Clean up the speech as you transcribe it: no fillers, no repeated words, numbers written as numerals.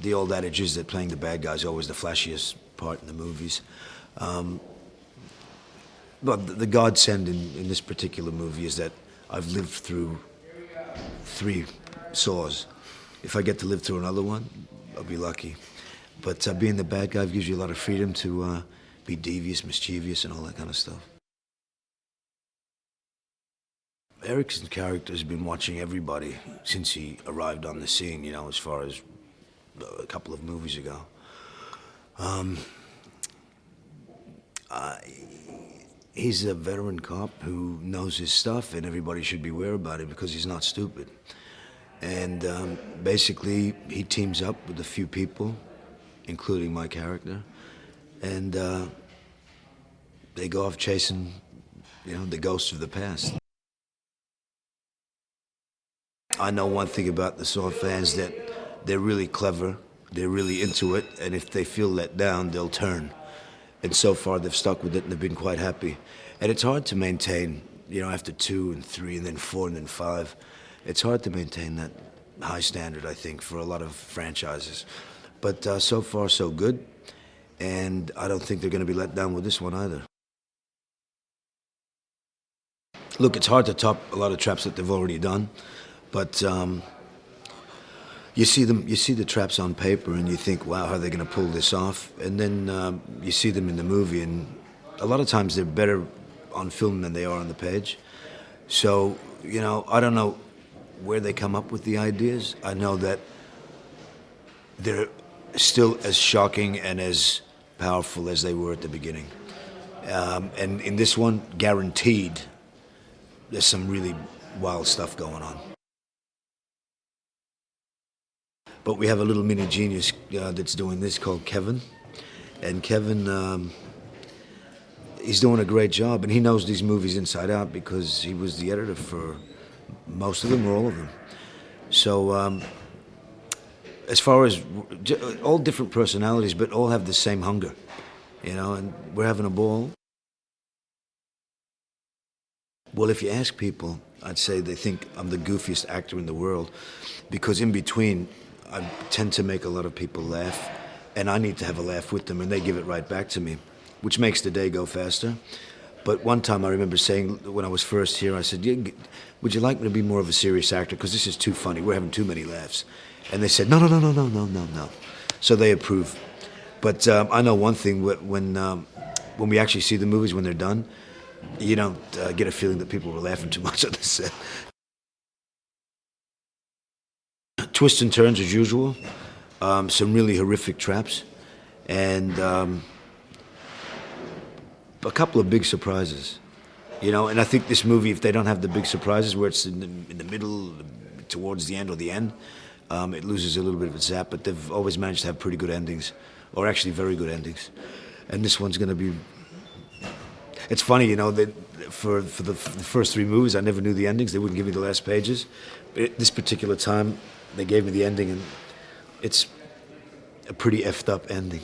the old adage is that playing the bad guy is always the flashiest part in the movies. But the godsend in this particular movie is that I've lived through 3 Saws. If I get to live through another one, I'll be lucky. But being the bad guy gives you a lot of freedom to be devious, mischievous, and all that kind of stuff. Erickson's character has been watching everybody since he arrived on the scene, you know, as far as a couple of movies ago. He's a veteran cop who knows his stuff, and everybody should beware about it because he's not stupid. And basically, he teams up with a few people, including my character, and they go off chasing, you know, the ghosts of the past. I know one thing about the Saw fans, that they're really clever, they're really into it, and if they feel let down, they'll turn. And so far, they've stuck with it, and they've been quite happy. And it's hard to maintain, you know, after 2 and 3 and then 4 and then 5. It's hard to maintain that high standard, I think, for a lot of franchises. But so far, so good. And I don't think they're going to be let down with this one either. Look, it's hard to top a lot of traps that they've already done. But you see the traps on paper, and you think, wow, how are they going to pull this off? And then you see them in the movie, and a lot of times they're better on film than they are on the page. So, you know, I don't know where they come up with the ideas. I know that they're still as shocking and as powerful as they were at the beginning. And in this one, guaranteed, there's some really wild stuff going on. But we have a little mini genius that's doing this called Kevin. And Kevin, he's doing a great job, and he knows these movies inside out because he was the editor for most of them or all of them. So as far as all different personalities, but all have the same hunger, you know, and we're having a ball. Well, if you ask people, I'd say they think I'm the goofiest actor in the world, because in between, I tend to make a lot of people laugh, and I need to have a laugh with them, and they give it right back to me, which makes the day go faster. But one time I remember saying, when I was first here, I said, would you like me to be more of a serious actor? Because this is too funny. We're having too many laughs. And they said, no. So they approve. But I know one thing, when we actually see the movies, when they're done, you don't get a feeling that people were laughing too much on the set. Twists and turns as usual, some really horrific traps, and a couple of big surprises, you know. And I think this movie, if they don't have the big surprises where it's in the middle, towards the end or the end, it loses a little bit of its zap. But they've always managed to have pretty good endings, or actually very good endings. And this one's going to be. It's funny, you know, that for the first 3 movies, I never knew the endings. They wouldn't give me the last pages. But this particular time, they gave me the ending, and it's a pretty effed up ending.